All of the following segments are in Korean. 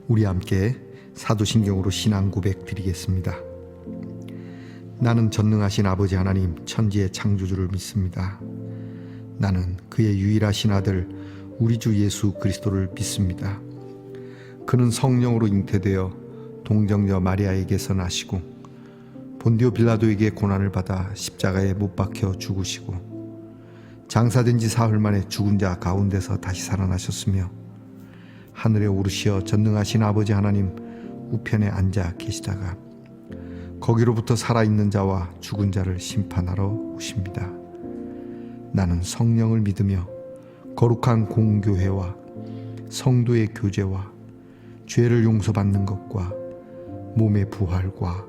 우리 함께 사도신경으로 신앙 고백 드리겠습니다. 나는 전능하신 아버지 하나님 천지의 창조주를 믿습니다. 나는 그의 유일하신 아들 우리 주 예수 그리스도를 믿습니다. 그는 성령으로 잉태되어 동정녀 마리아에게서 나시고 본디오 빌라도에게 고난을 받아 십자가에 못 박혀 죽으시고 장사된 지 사흘 만에 죽은 자 가운데서 다시 살아나셨으며 하늘에 오르시어 전능하신 아버지 하나님 우편에 앉아 계시다가 거기로부터 살아있는 자와 죽은 자를 심판하러 오십니다. 나는 성령을 믿으며 거룩한 공교회와 성도의 교제와 죄를 용서받는 것과 몸의 부활과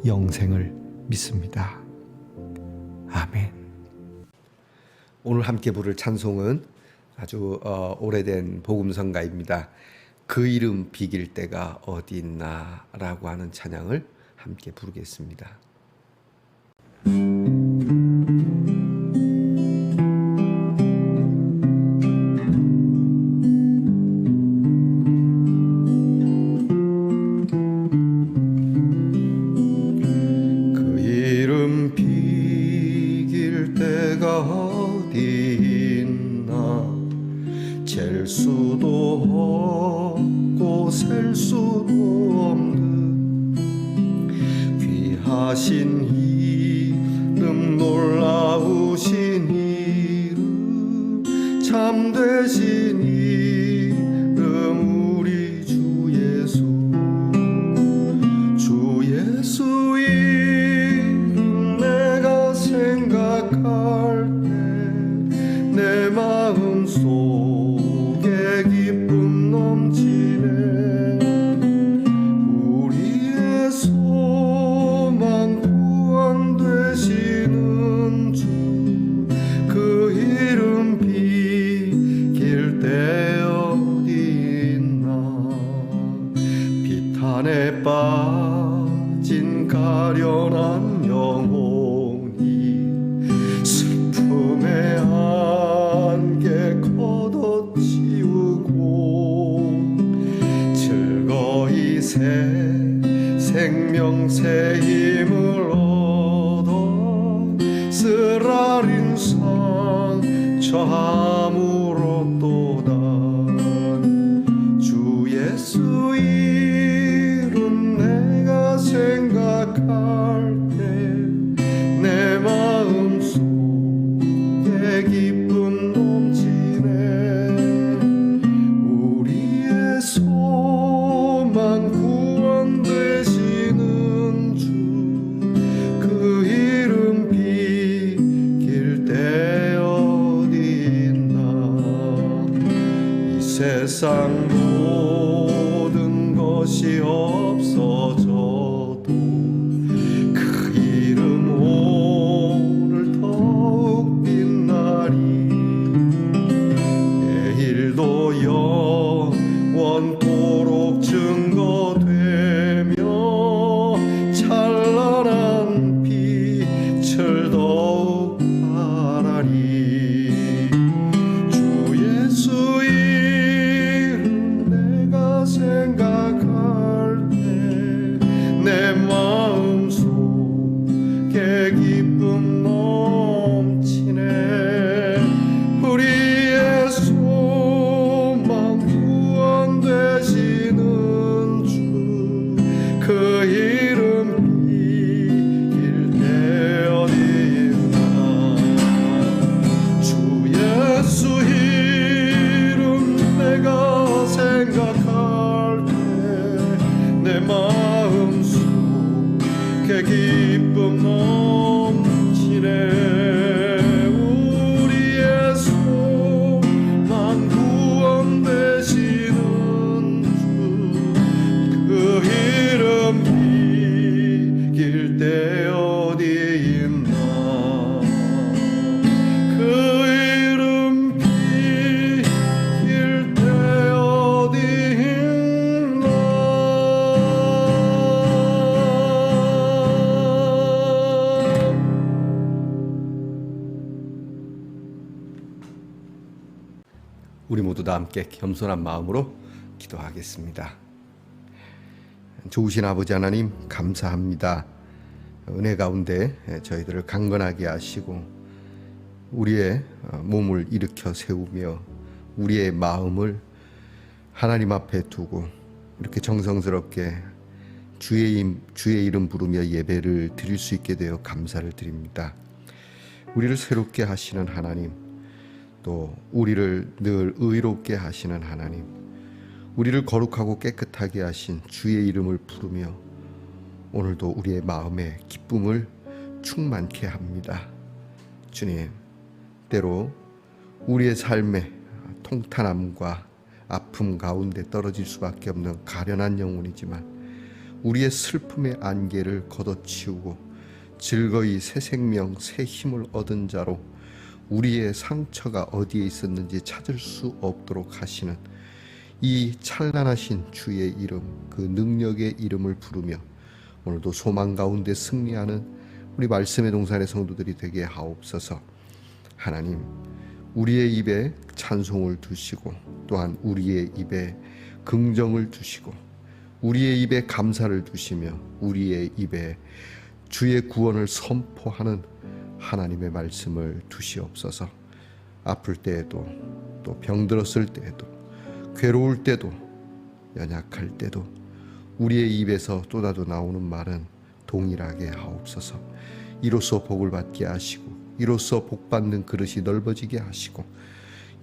영생을 믿습니다. 아멘. 오늘 함께 부를 찬송은 아주 오래된 복음성가입니다. 그 이름 비길 때가 어디 있나 라고 하는 찬양을 함께 부르겠습니다. 그 이름 비길 때가 어디 있나 잴 수도 없고 셀 수도 없는 귀하신 이름 놀라우신 이름 참되신 이름 우리 주 예수 이름 내가 생각할 때 내 마음 속에 기쁨 넘치네. 우리의 소망 구원 되시는 주 그 이름 비길 때 어디 있나 비탄에 빠진 가련한 영혼이 슬픔의 안개 걷어치우고 즐거이 생명 새 힘을 얻어 쓰라린 상처 아무렇도다. 주 예수 이름 내가 생각할 때 내 마음 속에 기쁨 넘치네. 우리의 소망 구원 되시는 주 그 이름 비길 때 어디 있나. 이 세상 모든 것이 없어져도 그 이름 오늘 더욱 빛나리. 내일도 영원토록 증거되며 찬란한 빛을 더욱 발하리. 주 예수 이름 내가 생각할 때 내 마음 속에 기쁨 넘치네. 우리의 소망 구원 되시는 주 그 이름 비길 때 어디 있나. 주 예수 이름 내가 생각할 때 내 마음 속에 기쁨 넘치네. 우리의 소망 구원 되시는 주 그 이름 비길 때 어디 있나. 그 이름 비길 때 어디 있나. 우리 모두 다 함께 겸손한 마음으로 기도하겠습니다. 좋으신 아버지 하나님 감사합니다. 은혜 가운데 저희들을 강건하게 하시고 우리의 몸을 일으켜 세우며 우리의 마음을 하나님 앞에 두고 이렇게 정성스럽게 주의 이름 부르며 예배를 드릴 수 있게 되어 감사를 드립니다. 우리를 새롭게 하시는 하나님, 또 우리를 늘 의롭게 하시는 하나님, 우리를 거룩하고 깨끗하게 하신 주의 이름을 부르며 오늘도 우리의 마음에 기쁨을 충만케 합니다. 주님, 때로 우리의 삶에 통탄함과 아픔 가운데 떨어질 수밖에 없는 가련한 영혼이지만 우리의 슬픔의 안개를 걷어치우고 즐거이 새 생명, 새 힘을 얻은 자로 우리의 상처가 어디에 있었는지 찾을 수 없도록 하시는 이 찬란하신 주의 이름, 그 능력의 이름을 부르며 오늘도 소망 가운데 승리하는 우리 말씀의 동산의 성도들이 되게 하옵소서. 하나님, 우리의 입에 찬송을 두시고 또한 우리의 입에 긍정을 두시고 우리의 입에 감사를 두시며 우리의 입에 주의 구원을 선포하는 하나님의 말씀을 두시옵소서. 아플 때에도 또 병들었을 때에도 괴로울 때도 연약할 때도 우리의 입에서 쏟아져 나오는 말은 동일하게 하옵소서. 이로써 복을 받게 하시고 이로써 복받는 그릇이 넓어지게 하시고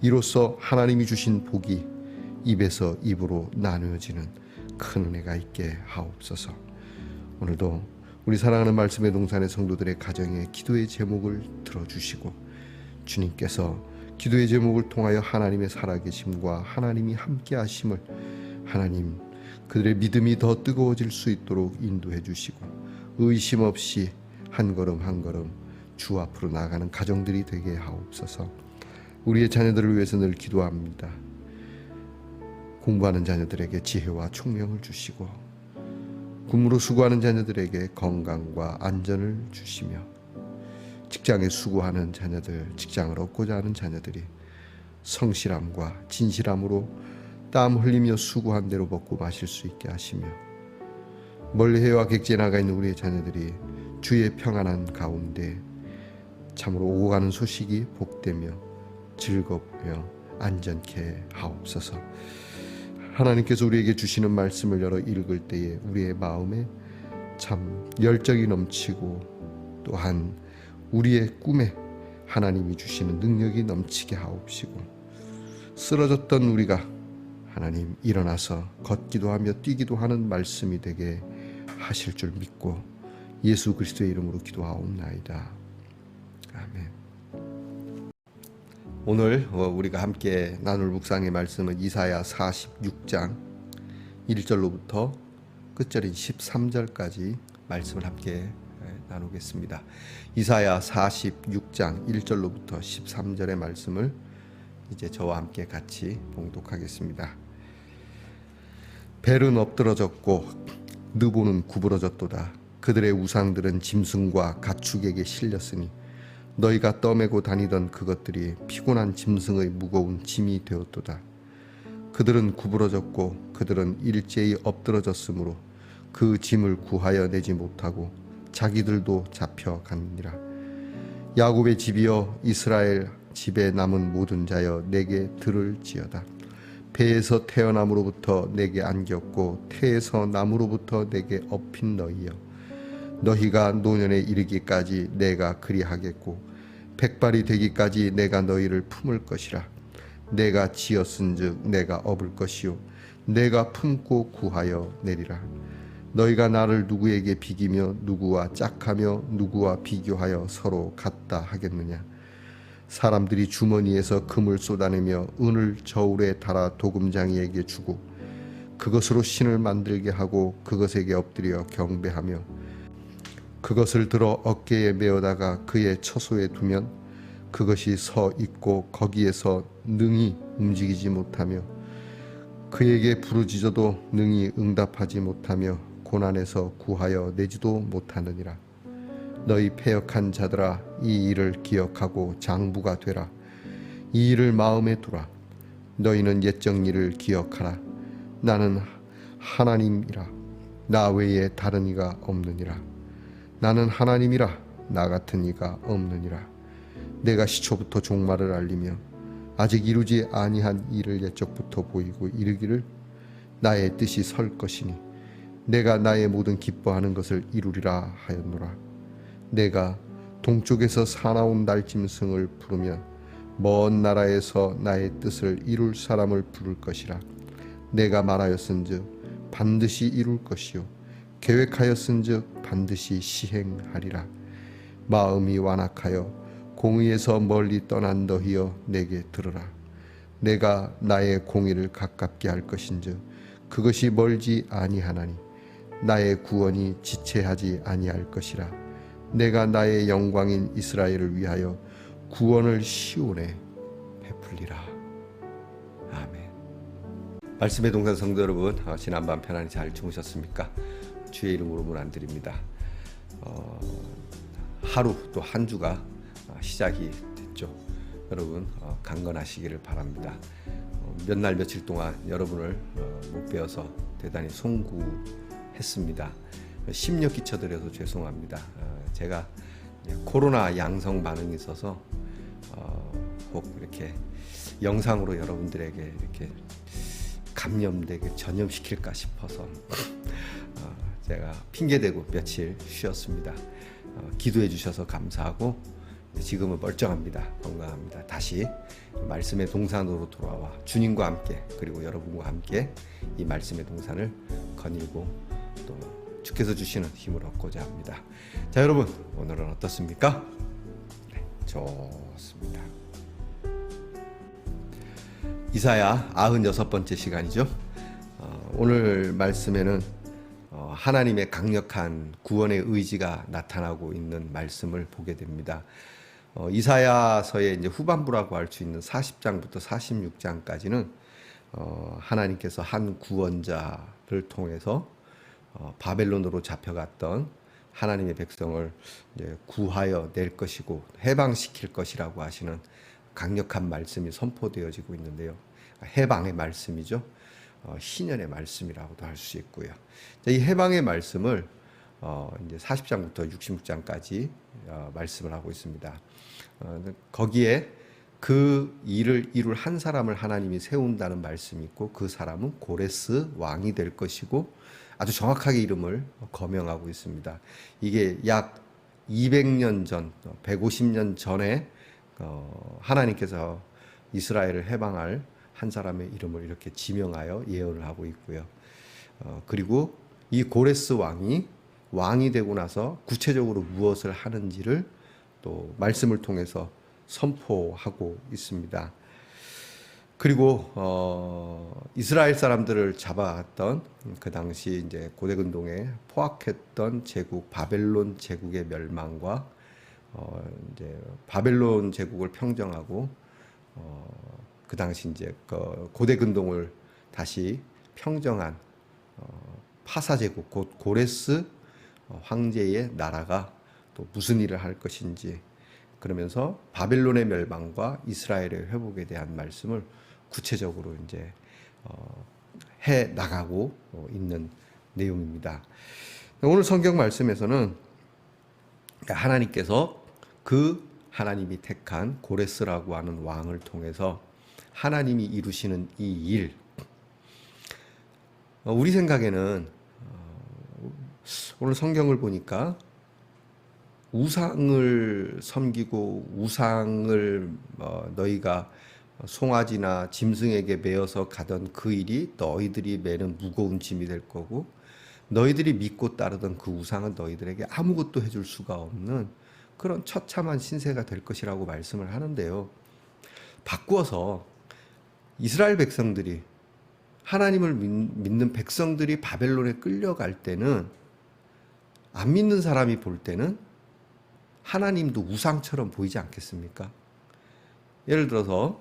이로써 하나님이 주신 복이 입에서 입으로 나누어지는 큰 은혜가 있게 하옵소서. 오늘도 우리 사랑하는 말씀의 동산의 성도들의 가정에 기도의 제목을 들어주시고 주님께서 기도의 제목을 통하여 하나님의 살아계심과 하나님이 함께 하심을 하나님 그들의 믿음이 더 뜨거워질 수 있도록 인도해 주시고 의심 없이 한 걸음 한 걸음 주 앞으로 나아가는 가정들이 되게 하옵소서. 우리의 자녀들을 위해서 늘 기도합니다. 공부하는 자녀들에게 지혜와 총명을 주시고 군무로 수고하는 자녀들에게 건강과 안전을 주시며 직장에 수고하는 자녀들, 직장을 얻고자 하는 자녀들이 성실함과 진실함으로 땀 흘리며 수고한 대로 먹고 마실 수 있게 하시며 멀리 해외와 객지에 나가 있는 우리의 자녀들이 주의 평안한 가운데 참으로 오고 가는 소식이 복되며 즐겁며 안전케 하옵소서. 하나님께서 우리에게 주시는 말씀을 열어 읽을 때에 우리의 마음에 참 열정이 넘치고 또한 우리의 꿈에 하나님이 주시는 능력이 넘치게 하옵시고 쓰러졌던 우리가 하나님 일어나서 걷기도 하며 뛰기도 하는 말씀이 되게 하실 줄 믿고 예수 그리스도의 이름으로 기도하옵나이다. 아멘. 오늘 우리가 함께 나눌 묵상의 말씀은 이사야 46장 1절로부터 끝절인 13절까지 말씀을 함께 나누겠습니다. 이사야 46장 1절로부터 13절의 말씀을 이제 저와 함께 같이 봉독하겠습니다. 벨은 엎드러졌고 느보는 구부러졌도다. 그들의 우상들은 짐승과 가축에게 실렸으니 너희가 떠매고 다니던 그것들이 피곤한 짐승의 무거운 짐이 되었도다. 그들은 구부러졌고 그들은 일제히 엎드러졌으므로 그 짐을 구하여 내지 못하고 자기들도 잡혀가느니라. 야곱의 집이여 이스라엘 집에 남은 모든 자여 내게 들을지어다. 배에서 태어남으로부터 내게 안겼고 태에서 남으로부터 내게 업힌 너희여, 너희가 노년에 이르기까지 내가 그리하겠고 백발이 되기까지 내가 너희를 품을 것이라. 내가 지었은즉 내가 업을 것이요 내가 품고 구하여 내리라. 너희가 나를 누구에게 비기며 누구와 짝하며 누구와 비교하여 서로 같다 하겠느냐. 사람들이 주머니에서 금을 쏟아내며 은을 저울에 달아 도금장이에게 주고 그것으로 신을 만들게 하고 그것에게 엎드려 경배하며 그것을 들어 어깨에 메어다가 그의 처소에 두면 그것이 서 있고 거기에서 능히 움직이지 못하며 그에게 부르짖어도 능히 응답하지 못하며 고난에서 구하여 내지도 못하느니라. 너희 패역한 자들아, 이 일을 기억하고 장부가 되라. 이 일을 마음에 두라. 너희는 옛적 일을 기억하라. 나는 하나님이라. 나 외에 다른 이가 없느니라. 나는 하나님이라 나 같은 이가 없느니라. 내가 시초부터 종말을 알리며 아직 이루지 아니한 일을 옛적부터 보이고 이르기를 나의 뜻이 설 것이니 내가 나의 모든 기뻐하는 것을 이루리라 하였노라. 내가 동쪽에서 사나운 날짐승을 부르면 먼 나라에서 나의 뜻을 이룰 사람을 부를 것이라. 내가 말하였은즉 반드시 이룰 것이요 계획하였은즉 반드시 시행하리라. 마음이 완악하여 공의에서 멀리 떠난 너희여 내게 들으라. 내가 나의 공의를 가깝게 할 것인즉 그것이 멀지 아니하나니 나의 구원이 지체하지 아니할 것이라. 내가 나의 영광인 이스라엘을 위하여 구원을 시온에 베풀리라. 아멘. 말씀의 동산 성도 여러분, 지난밤 편안히 잘 주무셨습니까? 주의 이름으로 문안드립니다. 하루 또 한 주가 시작이 됐죠. 여러분 강건하시기를 바랍니다. 몇 날 며칠 동안 여러분을 못 뵈어서 대단히 송구했습니다. 심력 끼쳐드려서 죄송합니다. 제가 코로나 양성 반응이 있어서 꼭 이렇게 영상으로 여러분들에게 이렇게 감염되게 전염시킬까 싶어서 제가 핑계대고 며칠 쉬었습니다. 기도해 주셔서 감사하고 지금은 멀쩡합니다. 건강합니다. 다시 말씀의 동산으로 돌아와 주님과 함께 그리고 여러분과 함께 이 말씀의 동산을 거닐고 또 주께서 주시는 힘을 얻고자 합니다. 자, 여러분 오늘은 어떻습니까? 네, 좋습니다. 이사야 96번째 시간이죠. 오늘 말씀에는 하나님의 강력한 구원의 의지가 나타나고 있는 말씀을 보게 됩니다. 이사야서의 이제 후반부라고 할 수 있는 40장부터 46장까지는 하나님께서 한 구원자를 통해서 바벨론으로 잡혀갔던 하나님의 백성을 이제 구하여 낼 것이고 해방시킬 것이라고 하시는 강력한 말씀이 선포되어지고 있는데요. 해방의 말씀이죠. 희년의 말씀이라고도 할 수 있고요. 이 해방의 말씀을 이제 40장부터 66장까지 말씀을 하고 있습니다. 거기에 그 일을 이룰 한 사람을 하나님이 세운다는 말씀이 있고 그 사람은 고레스 왕이 될 것이고 아주 정확하게 이름을 거명하고 있습니다. 이게 약 200년 전, 150년 전에 하나님께서 이스라엘을 해방할 한 사람의 이름을 이렇게 지명하여 예언을 하고 있고요. 그리고 이 고레스 왕이 되고 나서 구체적으로 무엇을 하는지를 또 말씀을 통해서 선포하고 있습니다. 그리고 이스라엘 사람들을 잡아갔던 그 당시 이제 고대근동에 포악했던 제국 바벨론 제국의 멸망과 이제 바벨론 제국을 평정하고 그 당시 이제 고대근동을 다시 평정한 파사 제국 곧 고레스 황제의 나라가 또 무슨 일을 할 것인지 그러면서 바벨론의 멸망과 이스라엘의 회복에 대한 말씀을 구체적으로 이제 해 나가고 있는 내용입니다. 오늘 성경 말씀에서는 하나님께서 그 하나님이 택한 고레스라고 하는 왕을 통해서 하나님이 이루시는 이 일, 우리 생각에는 오늘 성경을 보니까 우상을 섬기고 우상을 너희가 송아지나 짐승에게 매어서 가던 그 일이 너희들이 매는 무거운 짐이 될 거고 너희들이 믿고 따르던 그 우상은 너희들에게 아무것도 해줄 수가 없는 그런 처참한 신세가 될 것이라고 말씀을 하는데요. 바꾸어서 이스라엘 백성들이 하나님을 믿는 백성들이 바벨론에 끌려갈 때는 안 믿는 사람이 볼 때는 하나님도 우상처럼 보이지 않겠습니까? 예를 들어서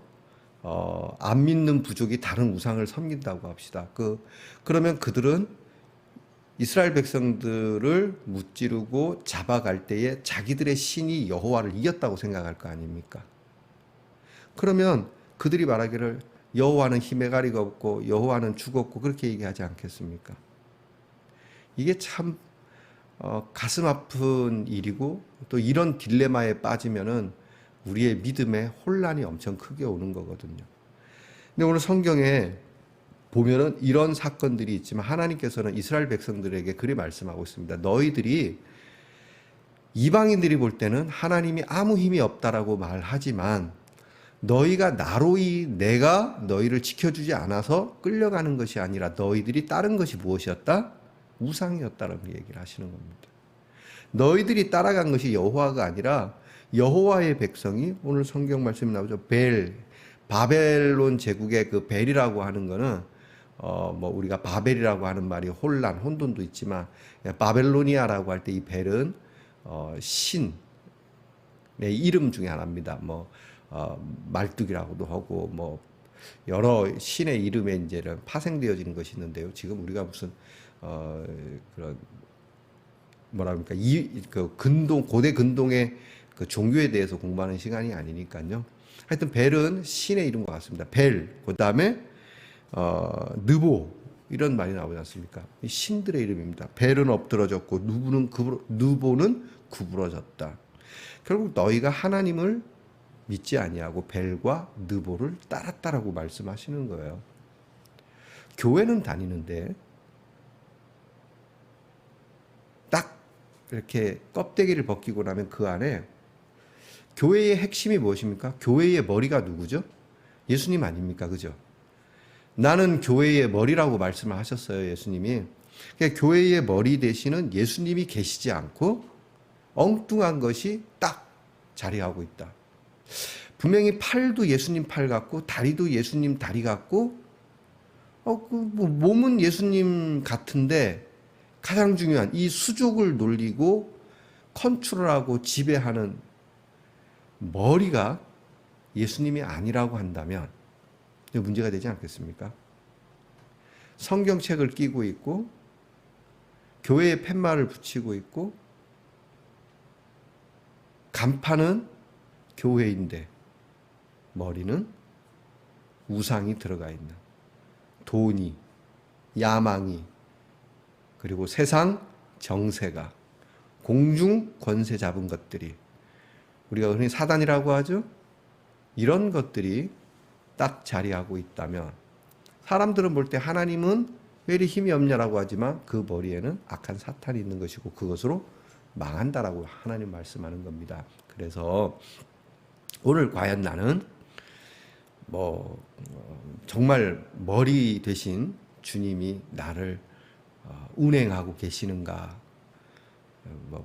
안 믿는 부족이 다른 우상을 섬긴다고 합시다. 그러면 그들은 이스라엘 백성들을 무찌르고 잡아갈 때에 자기들의 신이 여호와를 이겼다고 생각할 거 아닙니까? 그러면 그들이 말하기를 여호와는 힘의 가리가 없고 여호와는 죽었고 그렇게 얘기하지 않겠습니까? 이게 참 가슴 아픈 일이고 또 이런 딜레마에 빠지면은 우리의 믿음에 혼란이 엄청 크게 오는 거거든요. 근데 오늘 성경에 보면은 이런 사건들이 있지만 하나님께서는 이스라엘 백성들에게 그리 말씀하고 있습니다. 너희들이 이방인들이 볼 때는 하나님이 아무 힘이 없다라고 말하지만 너희가 나로이 내가 너희를 지켜주지 않아서 끌려가는 것이 아니라 너희들이 따른 것이 무엇이었다? 우상이었다라는 얘기를 하시는 겁니다. 너희들이 따라간 것이 여호와가 아니라 여호와의 백성이 오늘 성경 말씀이 나오죠. 바벨론 제국의 그 벨이라고 하는 거는 뭐 우리가 바벨이라고 하는 말이 혼란, 혼돈도 있지만 바벨로니아라고 할 때 이 벨은 신의 이름 중에 하나입니다. 뭐 말뚝이라고도 하고 뭐 여러 신의 이름에 이제 파생되어지는 것이 있는데요. 지금 우리가 무슨 그런 뭐라 그럽니까 그 근동 고대 근동의 그 종교에 대해서 공부하는 시간이 아니니까요. 하여튼 벨은 신의 이름과 같습니다. 벨 그다음에 느보 이런 말이 나오지 않습니까? 신들의 이름입니다. 벨은 엎드러졌고 느보는 구부러졌다. 결국 너희가 하나님을 믿지 아니하고 벨과 느보를 따랐다라고 말씀하시는 거예요. 교회는 다니는데 딱 이렇게 껍데기를 벗기고 나면 그 안에 교회의 핵심이 무엇입니까? 교회의 머리가 누구죠? 예수님 아닙니까? 그죠? 나는 교회의 머리라고 말씀을 하셨어요. 예수님이. 그러니까 교회의 머리 되시는 예수님이 계시지 않고 엉뚱한 것이 딱 자리하고 있다. 분명히 팔도 예수님 팔 같고 다리도 예수님 다리 같고 몸은 예수님 같은데 가장 중요한 이 수족을 놀리고 컨트롤하고 지배하는 머리가 예수님이 아니라고 한다면 문제가 되지 않겠습니까? 성경책을 끼고 있고 교회에 팻말을 붙이고 있고 간판은 교회인데 머리는 우상이 들어가 있는 돈이, 야망이, 그리고 세상 정세가, 공중 권세 잡은 것들이 우리가 흔히 사단이라고 하죠. 이런 것들이 딱 자리하고 있다면 사람들은 볼 때 하나님은 왜 이리 힘이 없냐라고 하지만 그 머리에는 악한 사탄이 있는 것이고 그것으로 망한다라고 하나님 말씀하는 겁니다. 그래서 오늘 과연 나는 정말 머리 되신 주님이 나를 운행하고 계시는가?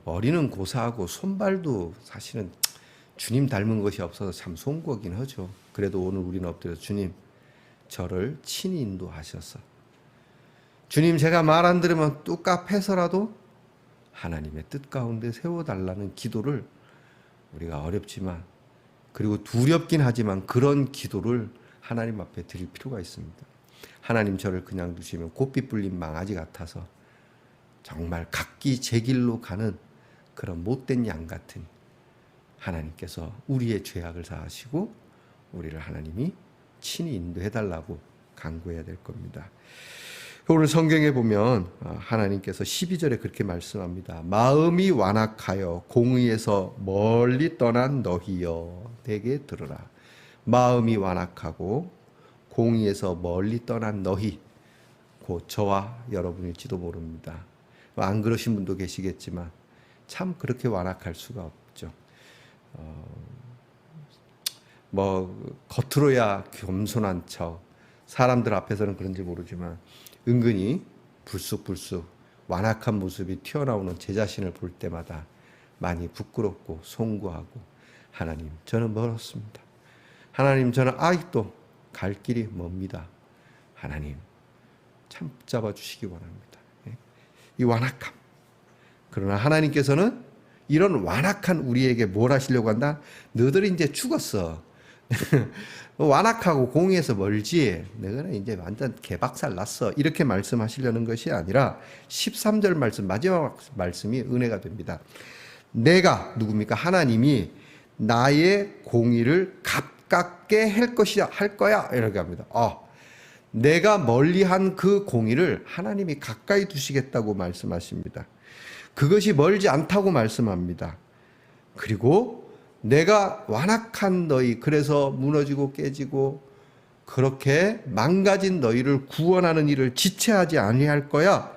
머리는 고사하고 손발도 사실은 주님 닮은 것이 없어서 참 송구하긴 하죠. 그래도 오늘 우리는 엎드려 주님 저를 친히 인도하셔서 주님 제가 말 안 들으면 뚝갑해서라도 하나님의 뜻 가운데 세워달라는 기도를 우리가 어렵지만 그리고 두렵긴 하지만 그런 기도를 하나님 앞에 드릴 필요가 있습니다. 하나님 저를 그냥 두시면 곱비 뿔린 망아지 같아서 정말 각기 제 길로 가는 그런 못된 양 같은 하나님께서 우리의 죄악을 사하시고 우리를 하나님이 친히 인도해달라고 간구해야 될 겁니다. 오늘 성경에 보면 하나님께서 12절에 그렇게 말씀합니다. 마음이 완악하여 공의에서 멀리 떠난 너희여 내게 들으라. 마음이 완악하고 공의에서 멀리 떠난 너희 곧 저와 여러분일지도 모릅니다. 안 그러신 분도 계시겠지만 참 그렇게 완악할 수가 없죠. 겉으로야 겸손한 척 사람들 앞에서는 그런지 모르지만 은근히 불쑥불쑥 완악한 모습이 튀어나오는 제 자신을 볼 때마다 많이 부끄럽고 송구하고 하나님 저는 멀었습니다. 하나님 저는 아직도 갈 길이 멉니다. 하나님 참 붙잡아 주시기 원합니다. 이 완악함. 그러나 하나님께서는 이런 완악한 우리에게 뭘 하시려고 한다? 너희들이 이제 죽었어. 완악하고 공의에서 멀지. 너희는 이제 완전 개박살 났어. 이렇게 말씀하시려는 것이 아니라 13절 말씀 마지막 말씀이 은혜가 됩니다. 내가 누굽니까? 하나님이 나의 공의를 가깝게 할 거야. 이렇게 합니다. 내가 멀리한 그 공의를 하나님이 가까이 두시겠다고 말씀하십니다. 그것이 멀지 않다고 말씀합니다. 그리고 내가 완악한 너희, 그래서 무너지고 깨지고 그렇게 망가진 너희를 구원하는 일을 지체하지 아니할 거야.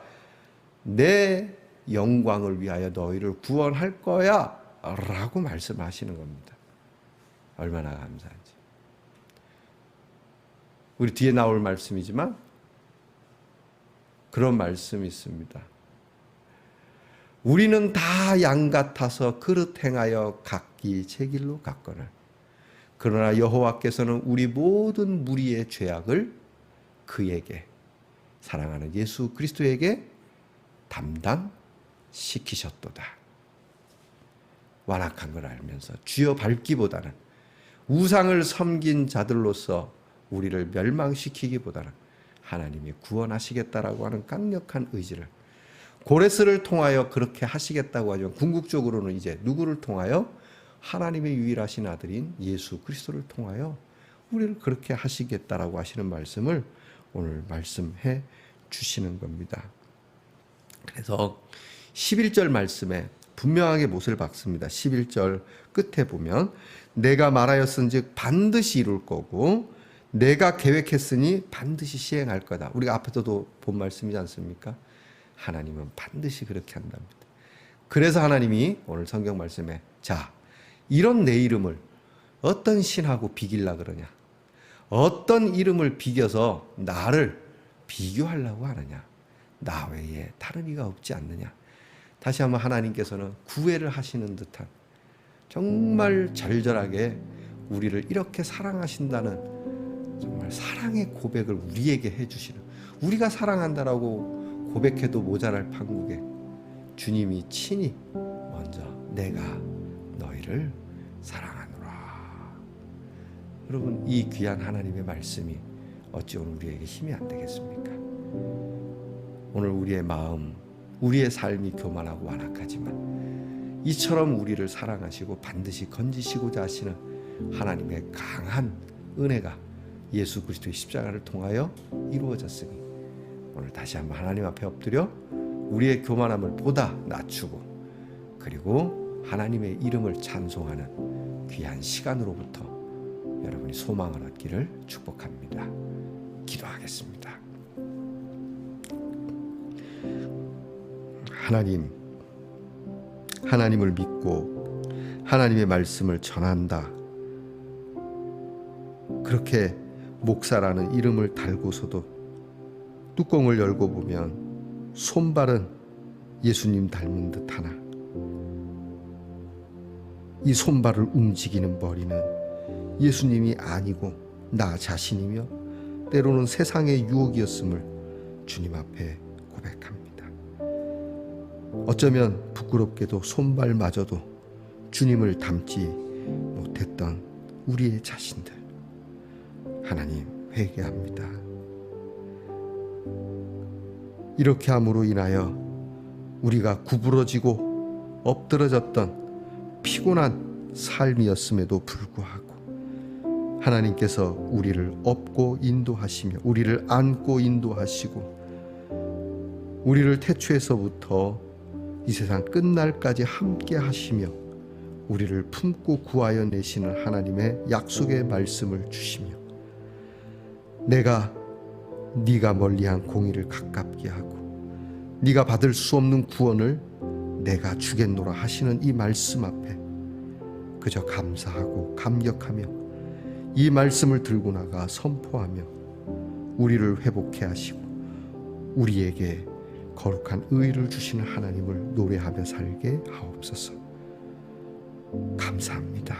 내 영광을 위하여 너희를 구원할 거야 라고 말씀하시는 겁니다. 얼마나 감사한지. 우리 뒤에 나올 말씀이지만 그런 말씀이 있습니다. 우리는 다 양 같아서 그릇 행하여 각기 제 길로 갔거늘 그러나 여호와께서는 우리 모든 무리의 죄악을 그에게, 사랑하는 예수 그리스도에게 담당시키셨도다. 완악한 걸 알면서 주여 밟기보다는, 우상을 섬긴 자들로서 우리를 멸망시키기보다는 하나님이 구원하시겠다라고 하는 강력한 의지를, 고레스를 통하여 그렇게 하시겠다고 하지만 궁극적으로는 이제 누구를 통하여? 하나님의 유일하신 아들인 예수 그리스도를 통하여 우리를 그렇게 하시겠다라고 하시는 말씀을 오늘 말씀해 주시는 겁니다. 그래서 11절 말씀에 분명하게 못을 박습니다. 11절 끝에 보면 내가 말하였은즉 반드시 이룰 거고 내가 계획했으니 반드시 시행할 거다. 우리가 앞에서도 본 말씀이지 않습니까? 하나님은 반드시 그렇게 한답니다. 그래서 하나님이 오늘 성경 말씀에, 자, 이런 내 이름을 어떤 신하고 비길라 그러냐? 어떤 이름을 비겨서 나를 비교하려고 하느냐? 나 외에 다른 이가 없지 않느냐? 다시 한번 하나님께서는 구애를 하시는 듯한, 정말 절절하게 우리를 이렇게 사랑하신다는 정말 사랑의 고백을 우리에게 해주시는, 우리가 사랑한다라고 고백해도 모자랄 판국에 주님이 친히 먼저 내가 너희를 사랑하노라. 여러분, 이 귀한 하나님의 말씀이 어찌 오늘 우리에게 힘이 안 되겠습니까? 오늘 우리의 마음, 우리의 삶이 교만하고 완악하지만 이처럼 우리를 사랑하시고 반드시 건지시고자 하시는 하나님의 강한 은혜가 예수 그리스도의 십자가를 통하여 이루어졌으니 오늘 다시 한번 하나님 앞에 엎드려 우리의 교만함을 보다 낮추고 그리고 하나님의 이름을 찬송하는 귀한 시간으로부터 여러분이 소망을 얻기를 축복합니다. 기도하겠습니다. 하나님을 믿고 하나님의 말씀을 전한다. 그렇게 목사라는 이름을 달고서도 뚜껑을 열고 보면 손발은 예수님 닮은 듯하나 이 손발을 움직이는 머리는 예수님이 아니고 나 자신이며 때로는 세상의 유혹이었음을 주님 앞에 고백합니다. 어쩌면 부끄럽게도 손발마저도 주님을 닮지 못했던 우리의 자신들, 하나님 회개합니다. 이렇게 함으로 인하여 우리가 구부러지고 엎드러졌던 피곤한 삶이었음에도 불구하고 하나님께서 우리를 업고 인도하시며 우리를 안고 인도하시고 우리를 태초에서부터 이 세상 끝날까지 함께 하시며 우리를 품고 구하여 내시는 하나님의 약속의 말씀을 주시며 내가 네가 멀리한 공의를 가깝게 하고 네가 받을 수 없는 구원을 내가 주겠노라 하시는 이 말씀 앞에 그저 감사하고 감격하며 이 말씀을 들고 나가 선포하며 우리를 회복해 하시고 우리에게 거룩한 의를 주시는 하나님을 노래하며 살게 하옵소서. 감사합니다.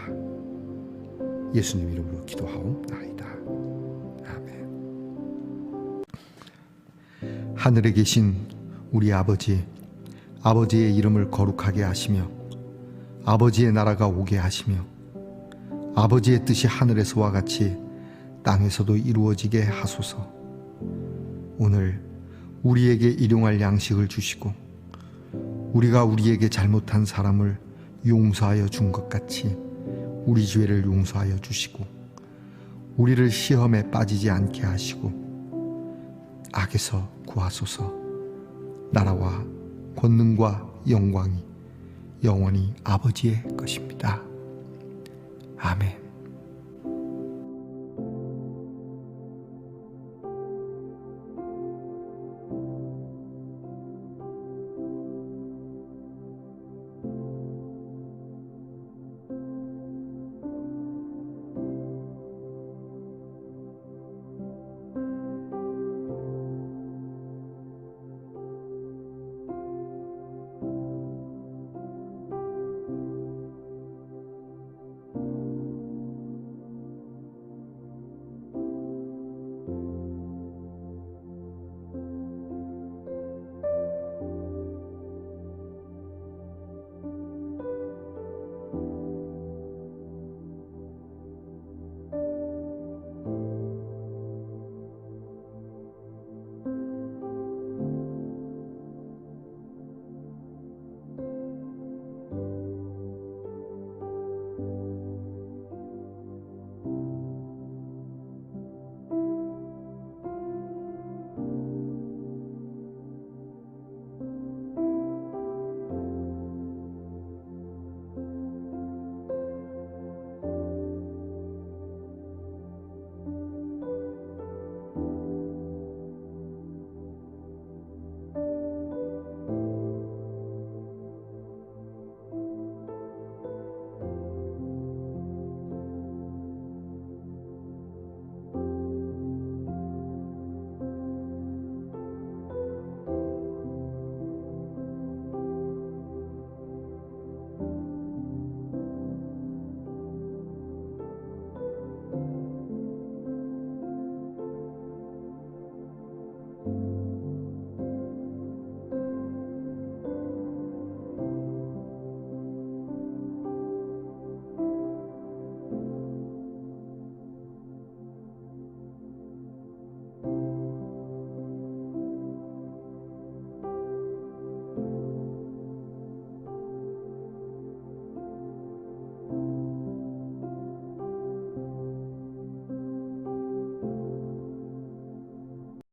예수님 이름으로 기도하옵나이다. 아멘. 하늘에 계신 우리 아버지의 이름을 거룩하게 하시며 아버지의 나라가 오게 하시며 아버지의 뜻이 하늘에서와 같이 땅에서도 이루어지게 하소서. 오늘 우리에게 일용할 양식을 주시고 우리가 우리에게 잘못한 사람을 용서하여 준 것 같이 우리 죄를 용서하여 주시고 우리를 시험에 빠지지 않게 하시고 악에서 구하소서. 나라와 권능과 영광이 영원히 아버지의 것입니다. 아멘.